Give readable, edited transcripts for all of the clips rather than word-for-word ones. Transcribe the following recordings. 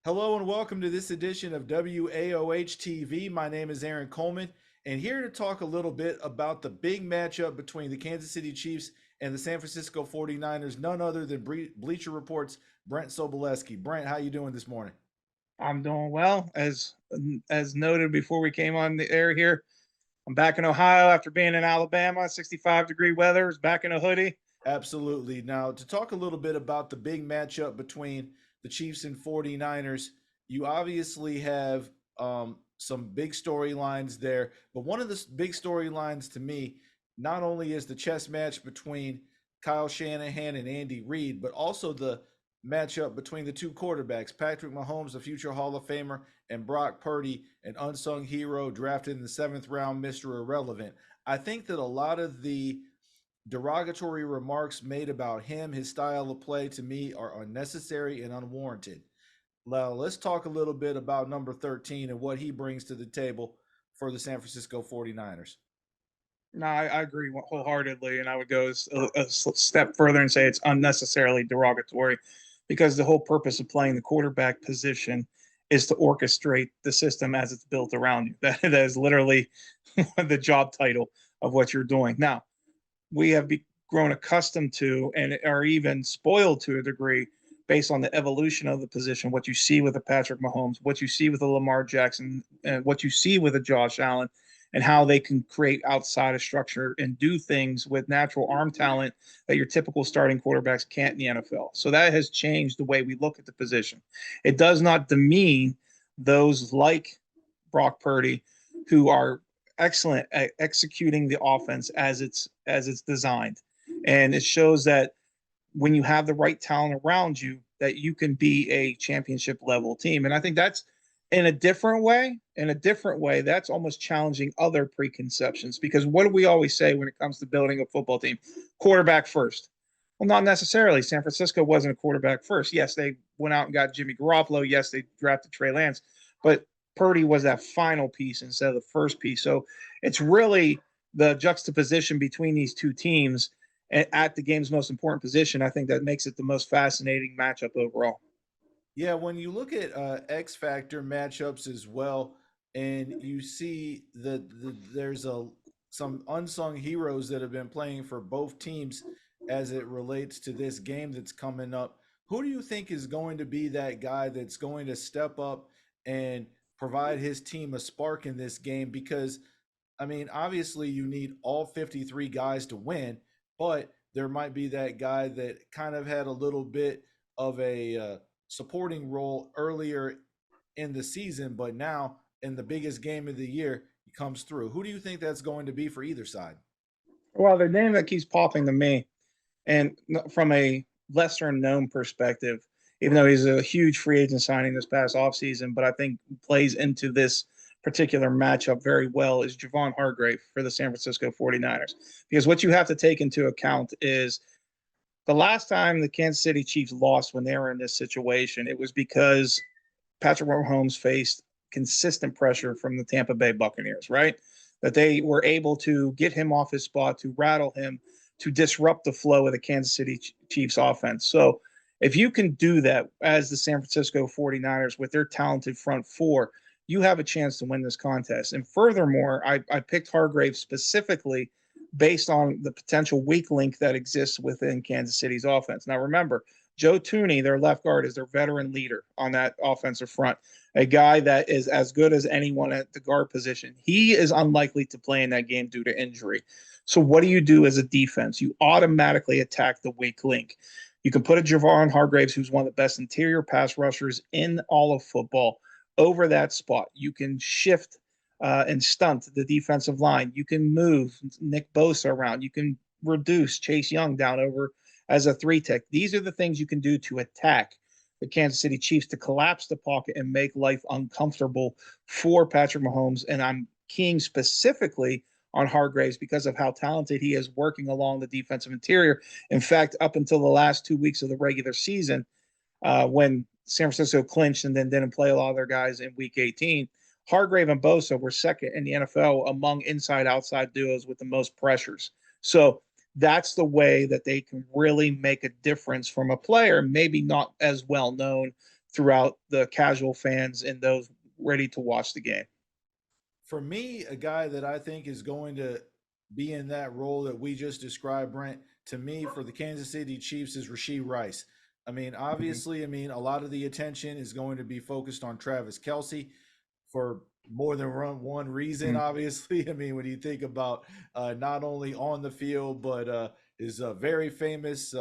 Hello and welcome to this edition of WAOH TV. My name is Aaron Coleman, and here to talk a little bit about the big matchup between the Kansas City Chiefs and the San Francisco 49ers, none other than Bleacher Report's Brent Sobleski. Brent, how you doing this morning? I'm doing well. As noted before we came on the air here, I'm back in Ohio after being in Alabama. 65-degree weather. Is back in a hoodie. Absolutely. Now, to talk a little bit about the big matchup between the Chiefs and 49ers, you obviously have some big storylines there. But one of the big storylines to me, not only is the chess match between Kyle Shanahan and Andy Reid, but also the matchup between the two quarterbacks, Patrick Mahomes, a future Hall of Famer, and Brock Purdy, an unsung hero drafted in the seventh round, Mr. Irrelevant. I think that a lot of the derogatory remarks made about him, his style of play, to me are unnecessary and unwarranted. Now, let's talk a little bit about number 13 and what he brings to the table for the San Francisco 49ers. No, I agree wholeheartedly, and I would go a step further and say it's unnecessarily derogatory because the whole purpose of playing the quarterback position is to orchestrate the system as it's built around you. That is literally the job title of what you're doing. Now, we have grown accustomed to and are even spoiled to a degree based on the evolution of the position, what you see with a Patrick Mahomes, what you see with a Lamar Jackson, and what you see with a Josh Allen, and how they can create outside of structure and do things with natural arm talent that your typical starting quarterbacks can't in the NFL. So that has changed the way we look at the position. It does not demean those like Brock Purdy who are excellent at executing the offense as it's designed. And it shows that when you have the right talent around you, that you can be a championship level team. And I think that's in a different way, that's almost challenging other preconceptions because what do we always say when it comes to building a football team? Quarterback first. Well, not necessarily. San Francisco wasn't a quarterback first. Yes, they went out and got Jimmy Garoppolo. Yes, they drafted Trey Lance, but Purdy was that final piece instead of the first piece. So it's really the juxtaposition between these two teams at the game's most important position. I think that makes it the most fascinating matchup overall. Yeah, when you look at X Factor matchups as well, and you see that there's some unsung heroes that have been playing for both teams as it relates to this game that's coming up. Who do you think is going to be that guy that's going to step up and provide his team a spark in this game? Because, I mean, obviously you need all 53 guys to win, but there might be that guy that kind of had a little bit of a supporting role earlier in the season, but now in the biggest game of the year, he comes through. Who do you think that's going to be for either side? Well, the name that keeps popping to me, and from a lesser known perspective, even though he's a huge free agent signing this past offseason, but I think plays into this particular matchup very well is Javon Hargrave for the San Francisco 49ers. Because what you have to take into account is the last time the Kansas City Chiefs lost when they were in this situation, it was because Patrick Mahomes faced consistent pressure from the Tampa Bay Buccaneers, right? That they were able to get him off his spot, to rattle him, to disrupt the flow of the Kansas City Chiefs offense. So if you can do that as the San Francisco 49ers with their talented front four, you have a chance to win this contest. And furthermore, I picked Hargrave specifically based on the potential weak link that exists within Kansas City's offense. Now, remember, Joe Tooney, their left guard, is their veteran leader on that offensive front, a guy that is as good as anyone at the guard position. He is unlikely to play in that game due to injury. So, what do you do as a defense? You automatically attack the weak link. You can put a Javon Hargraves, who's one of the best interior pass rushers in all of football, over that spot. You can shift and stunt the defensive line. You can move Nick Bosa around. You can reduce Chase Young down over as a three tech. These are the things you can do to attack the Kansas City Chiefs to collapse the pocket and make life uncomfortable for Patrick Mahomes. And I'm keying specifically on Hargraves because of how talented he is working along the defensive interior. In fact, up until the last 2 weeks of the regular season, when San Francisco clinched and then didn't play a lot of their guys in week 18, Hargrave and Bosa were second in the NFL among inside-outside duos with the most pressures. So that's the way that they can really make a difference from a player, maybe not as well known throughout the casual fans and those ready to watch the game. For me, a guy that I think is going to be in that role that we just described, Brent, to me for the Kansas City Chiefs is Rashee Rice. I mean, Mhm. obviously, I mean, a lot of the attention is going to be focused on Travis Kelsey for more than one reason, Mhm. obviously. I mean, when you think about not only on the field, but his very famous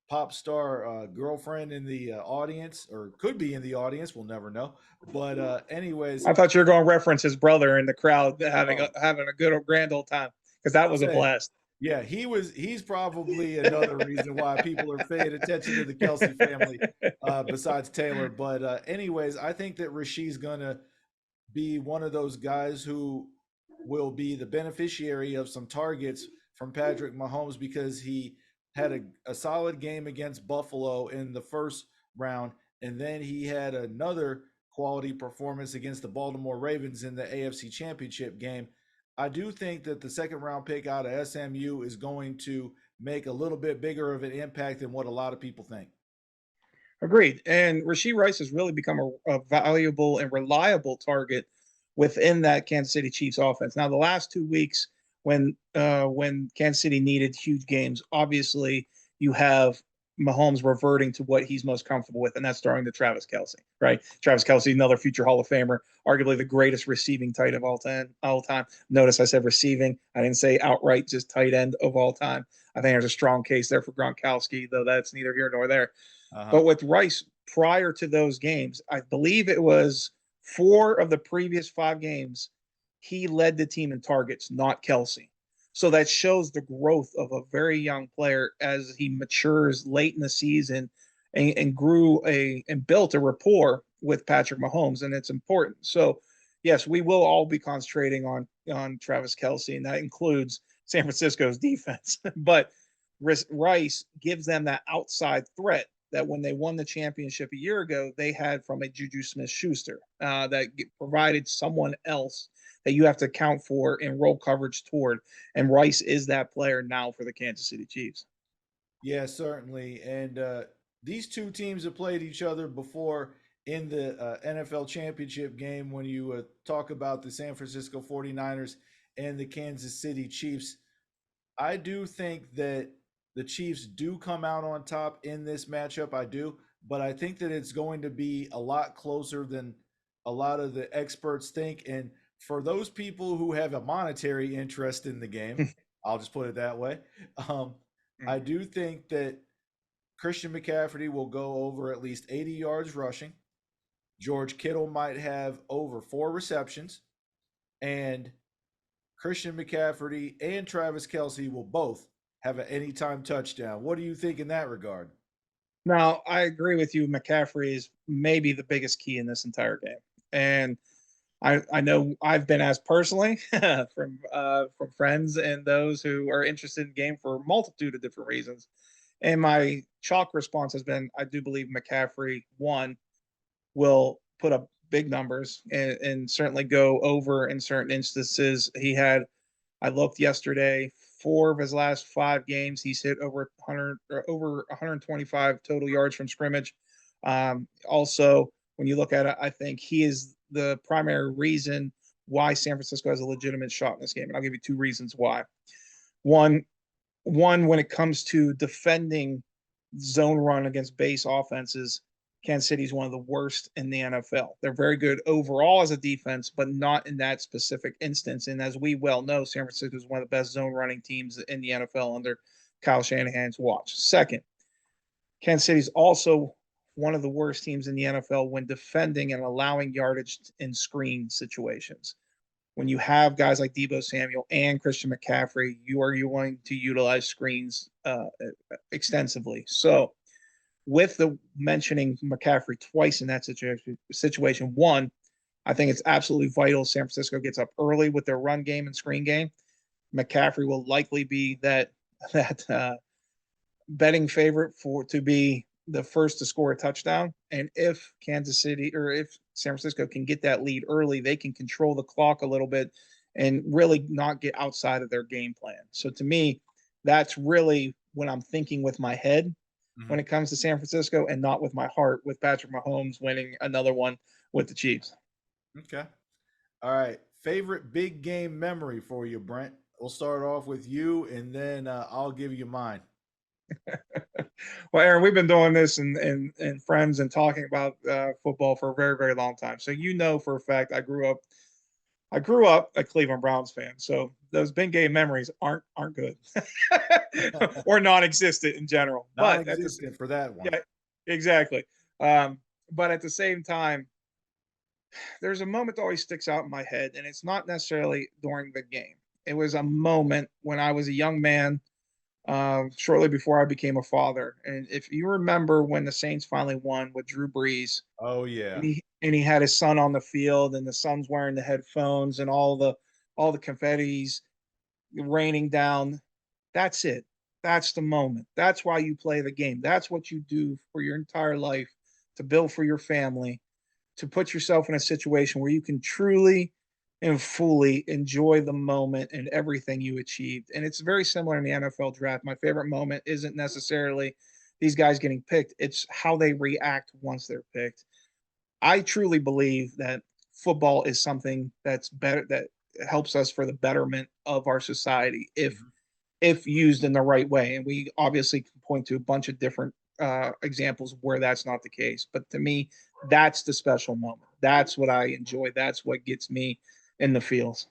pop star girlfriend in the audience, or could be in the audience, we'll never know. But, anyways, I thought you were going to reference his brother in the crowd having oh, having a good old grand old time because that I'll was a say, blast. yeah, he's probably another reason why people are paying attention to the Kelsey family, besides Taylor. But anyways, I think that Rashee's gonna be one of those guys who will be the beneficiary of some targets from Patrick Mahomes because he had a solid game against Buffalo in the first round, and then he had another quality performance against the Baltimore Ravens in the AFC Championship game. I do think that the second round pick out of SMU is going to make a little bit bigger of an impact than what a lot of people think. Agreed. And Rasheed Rice has really become a valuable and reliable target within that Kansas City Chiefs offense. Now, the last 2 weeks, when Kansas City needed huge games, obviously you have Mahomes reverting to what he's most comfortable with, and that's throwing to Travis Kelsey, right? Travis Kelsey, another future Hall of Famer, arguably the greatest receiving tight of all time. All time. Notice I said receiving. I didn't say outright just tight end of all time. I think there's a strong case there for Gronkowski, though that's neither here nor there. Uh huh. But with Rice, prior to those games, I believe it was 4 of the previous 5 games, he led the team in targets, not Kelsey. So that shows the growth of a very young player as he matures late in the season and grew and built a rapport with Patrick Mahomes, and it's important. So, yes, we will all be concentrating on Travis Kelsey, and that includes San Francisco's defense. But Rice gives them that outside threat that when they won the championship a year ago, they had from a Juju Smith Schuster that provided someone else that you have to account for and roll coverage toward. And Rice is that player now for the Kansas City Chiefs. Yeah, certainly. And these two teams have played each other before in the NFL championship game. When you talk about the San Francisco 49ers and the Kansas City Chiefs, I do think that the Chiefs do come out on top in this matchup. I do. But I think that it's going to be a lot closer than a lot of the experts think. And for those people who have a monetary interest in the game, I'll just put it that way. Um, I do think that Christian McCaffrey will go over at least 80 yards rushing. George Kittle might have over 4 receptions. And Christian McCaffrey and Travis Kelsey will both have an anytime touchdown. What do you think in that regard? Now, I agree with you. McCaffrey is maybe the biggest key in this entire game. And I know I've been asked personally from friends and those who are interested in the game for a multitude of different reasons. And my chalk response has been I do believe McCaffrey, one, will put up big numbers and certainly go over in certain instances. I looked yesterday, 4 of his last 5 games, he's hit over 100 or over 125 total yards from scrimmage. Also, when you look at it, I think he is the primary reason why San Francisco has a legitimate shot in this game. And I'll give you 2 reasons why. One, when it comes to defending zone run against base offenses, Kansas City is one of the worst in the NFL. They're very good overall as a defense, but not in that specific instance. And as we well know, San Francisco is one of the best zone running teams in the NFL under Kyle Shanahan's watch. Second, Kansas City is also one of the worst teams in the NFL when defending and allowing yardage in screen situations. When you have guys like Debo Samuel and Christian McCaffrey, you are going to utilize screens extensively. So, with the mentioning McCaffrey twice in that situation, one, I think it's absolutely vital San Francisco gets up early with their run game and screen game. McCaffrey will likely be that betting favorite for to be the first to score a touchdown. And if Kansas City or if San Francisco can get that lead early, they can control the clock a little bit and really not get outside of their game plan. So to me, that's really when I'm thinking with my head. when Mhm. it comes to San Francisco, and not with my heart with Patrick Mahomes winning another one with the Chiefs. Okay. All right. Favorite big game memory for you, Brent? We'll start off with you, and then I'll give you mine. Well, Aaron, we've been doing this and friends and talking about football for a very, very long time. So you know for a fact I grew up a Cleveland Browns fan. So those big game memories aren't good or non-existent in general. But at this, Non-existent for that one. yeah, exactly. Um, but at the same time, there's a moment that always sticks out in my head, and it's not necessarily during the game. It was a moment when I was a young man, shortly before I became a father. And if you remember when the Saints finally won with Drew Brees, Oh yeah. and he had his son on the field, and the son's wearing the headphones, and all the confetti's raining down. That's it. That's the moment. That's why you play the game. That's what you do for your entire life, to build for your family, to put yourself in a situation where you can truly and fully enjoy the moment and everything you achieved. And it's very similar in the NFL draft. My favorite moment isn't necessarily these guys getting picked, it's how they react once they're picked. I truly believe that football is something that's better, that helps us for the betterment of our society Mhm. if used in the right way. And we obviously can point to a bunch of different examples where that's not the case. But to me, that's the special moment. That's what I enjoy. That's what gets me in the feels.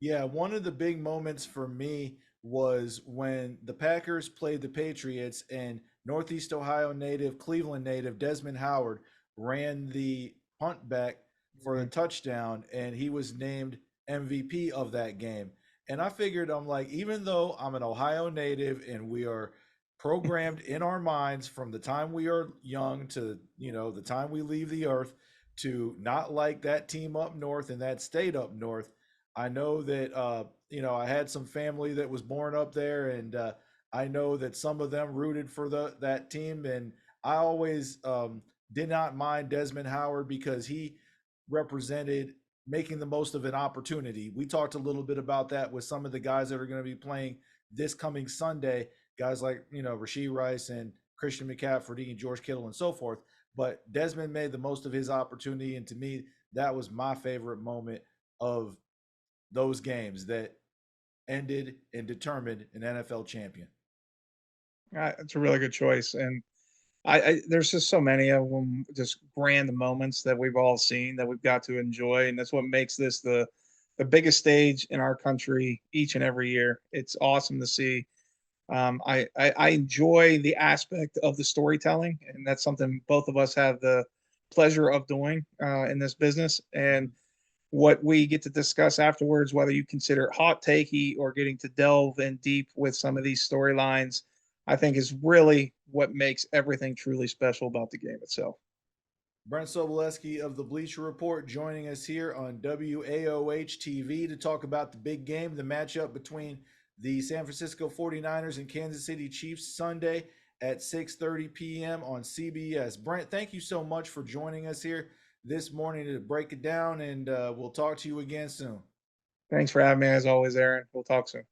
Yeah, one of the big moments for me was when the Packers played the Patriots and Northeast Ohio native, Cleveland native Desmond Howard ran the punt back for the Mhm. touchdown, and he was named MVP of that game. And I figured, I'm like, even though I'm an Ohio native and we are programmed in our minds from the time we are young to, the time we leave the earth, to not like that team up north and that state up north. I know that I had some family that was born up there, and I know that some of them rooted for that team, and I always did not mind Desmond Howard because he represented making the most of an opportunity. We talked a little bit about that with some of the guys that are going to be playing this coming Sunday, guys like Rasheed Rice and Christian McCaffrey and George Kittle and so forth. But Desmond made the most of his opportunity, and to me, that was my favorite moment of those games that ended and determined an NFL champion. It's a really good choice. And there's just so many of them, just grand moments that we've all seen that we've got to enjoy. And that's what makes this the biggest stage in our country each and every year. It's awesome to see. I enjoy the aspect of the storytelling, and that's something both of us have the pleasure of doing in this business. And what we get to discuss afterwards, whether you consider it hot takey or getting to delve in deep with some of these storylines, I think is really what makes everything truly special about the game itself. Brent Sobleski of the Bleacher Report joining us here on WAOH TV to talk about the big game, the matchup between the San Francisco 49ers and Kansas City Chiefs Sunday at 6:30 p.m. on CBS. Brent, thank you so much for joining us here this morning to break it down, and we'll talk to you again soon. Thanks for having me as always, Aaron. We'll talk soon.